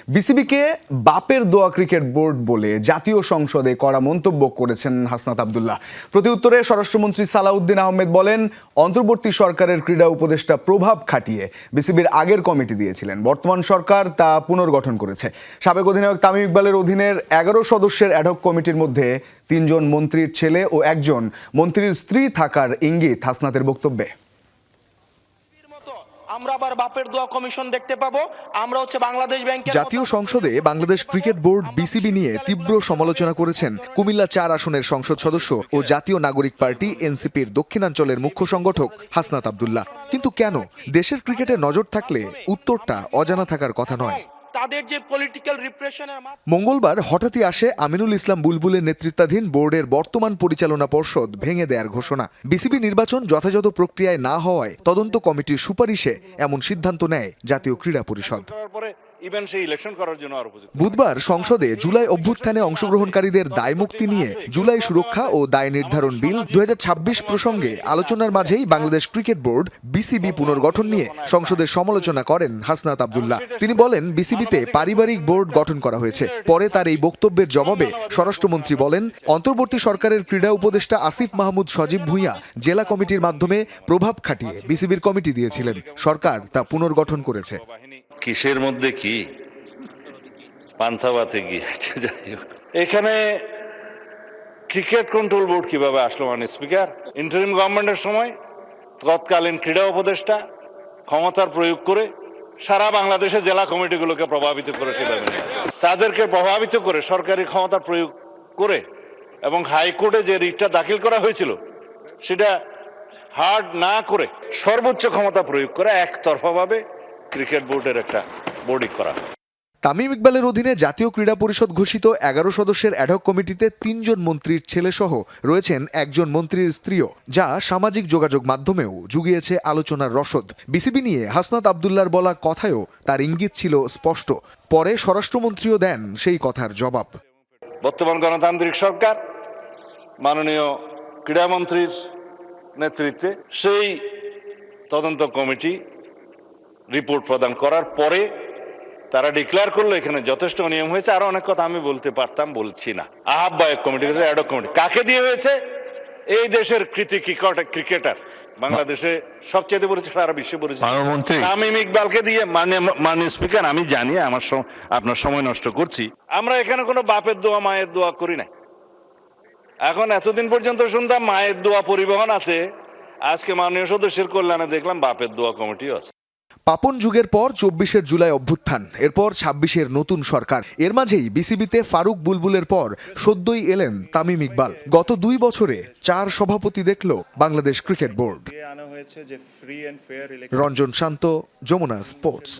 বিসিবিকে বাপের দোয়া cricket board বলে জাতীয় সংসদে কড়া মন্তব্য করেছেন হাসনাত আব্দুল্লাহ। প্রতিউত্তরে স্বরাষ্ট্রমন্ত্রী সালাউদ্দিন আহমেদ বলেন, অন্তর্বর্তী সরকারের ক্রীড়া উপদেষ্টা প্রভাব খাটিয়ে বিসিবির আগের কমিটি দিয়েছিলেন, বর্তমান সরকার তা পুনর্গঠন করেছে। সাবেক অধিনায়ক তামিম ইকবালের অধীনের 11 সদস্যের অ্যাডহক কমিটির মধ্যে 3 জন মন্ত্রীর ছেলে ও 1 জন মন্ত্রীর স্ত্রী থাকার ইঙ্গিত হাসনাতের বক্তব্যে। আমরা আবার বাপের দোয়া কমিশন দেখতে পাবো। আমরা হচ্ছে বাংলাদেশ ব্যাংকের জাতীয় সংসদে বাংলাদেশ ক্রিকেট বোর্ড বিসিবি নিয়ে তীব্র সমালোচনা করেছেন কুমিল্লা 4 আসনের সংসদ সদস্য ও জাতীয় নাগরিক পার্টি এনসিপির দক্ষিণাঞ্চলের মুখ্য সংগঠক হাসনাত আব্দুল্লাহ। কিন্তু কেন? দেশের ক্রিকেটে নজর থাকলে উত্তরটা অজানা থাকার কথা নয়। তাদের যে পলিটিক্যাল রিপ্রেশনের মঙ্গলবার হঠাৎই আসে আমিনুল ইসলাম বুলবুলের নেতৃত্বাধীন বোর্ডের বর্তমান পরিচালনা পর্ষদ ভেঙে দেওয়ার ঘোষণা। বিসিবি নির্বাচন যথাযথ প্রক্রিয়ায় না হওয়ায় তদন্ত কমিটির সুপারিশে এমন সিদ্ধান্ত নেয় জাতীয় ক্রীড়া পরিষদ। বুধবার সংসদে জুলাই অভ্যুত্থানে অংশগ্রহণকারীদের দায় মুক্তি নিয়ে জুলাই সুরক্ষা ও দায় নির্ধারণ বিল 2026 প্রসঙ্গে আলোচনার মাঝেই বাংলাদেশ ক্রিকেট বোর্ড বিসিবি পুনর্গঠন নিয়ে সংসদে সমালোচনা করেন হাসনাত আব্দুল্লাহ। তিনি বলেন, বিসিবিতে পারিবারিক বোর্ড গঠন করা হয়েছে। পরে তার এই বক্তব্যের জবাবে স্বরাষ্ট্রমন্ত্রী বলেন, অন্তর্বর্তী সরকারের ক্রীড়া উপদেষ্টা আসিফ মাহমুদ সজীব ভুঁইয়া জেলা কমিটির মাধ্যমে প্রভাব খাটিয়ে বিসিবির কমিটি দিয়েছিলেন, সরকার তা পুনর্গঠন করেছে। কিসের মধ্যে কি পান্থাবাতে গিয়েছে? যাই হোক, এখানে ক্রিকেট কন্ট্রোল বোর্ড কিভাবে আসলো? মানে স্পিকার ইন্টারিম গভর্নমেন্টের সময় তৎকালীন ক্রীড়া উপদেষ্টা ক্ষমতার প্রয়োগ করে সারা বাংলাদেশে জেলা কমিটিগুলোকে প্রভাবিত করে, তাদেরকে প্রভাবিত করে সরকারি ক্ষমতা প্রয়োগ করে এবং হাইকোর্টে যে রিটটা দাখিল করা হয়েছিল সেটা হার্ড না করে সর্বোচ্চ ক্ষমতা প্রয়োগ করে একতরফাভাবে ক্রিকেট বোর্ডের একটা বোর্ডিং করা। তামিম ইকবালের অধীনে জাতীয় ক্রীড়া পরিষদ ঘোষিত 11 সদস্যের অ্যাডহক কমিটিতে 3 জন মন্ত্রীর ছেলে সহ রয়েছেন 1 জন মন্ত্রীর স্ত্রীও, যা সামাজিক যোগাযোগ মাধ্যমেও জুগিয়েছে আলোচনার রসদ। বিসিবি নিয়ে হাসনাত আব্দুল্লাহর বলা কথায়ও তার ইঙ্গিত ছিল স্পষ্ট। পরে স্বরাষ্ট্রমন্ত্রীও দেন সেই কথার জবাব। বর্তমান গণতান্ত্রিক সরকার মাননীয় ক্রীড়ামন্ত্রীর নেতৃত্বে সেই তদন্ত কমিটি রিপোর্ট প্রদান করার পরে তারা ডিক্লেয়ার করলো এখানে যথেষ্ট অনিয়ম হয়েছে। আরো অনেক কথা আমি বলতে পারতাম, বলছি না। আহ্বায়ক কমিটি, অ্যাডহক কমিটি কাকে দিয়ে হয়েছে? এই দেশের কৃতি ক্রিকেটার, বাংলাদেশে সবচেয়ে পরিচিত, সারা বিশ্বে পরিচিত তামিম ইকবালকে দিয়ে। মাননীয় স্পিকার, আমি জানি আপনার সময় নষ্ট করছি। আমরা এখানে কোনো বাপের দোয়া মায়ের দোয়া করি না। এখন এতদিন পর্যন্ত শুনতাম মায়ের দোয়া পরিবহন আছে, আজকে মাননীয় সদস্যের কল্যাণে দেখলাম বাপের দোয়া কমিটিও আছে। পাপন যুগের পর 24 জুলাই অভ্যুত্থান, এরপর 26 নতুন সরকার। এর মাঝেই বিসিবিতে ফারুক বুলবুলের পর সদ্যই এলেন তামিম ইকবাল। গত 2 বছরে 4 সভাপতি দেখল বাংলাদেশ ক্রিকেট বোর্ড। রঞ্জন শান্ত, যমুনা স্পোর্টস।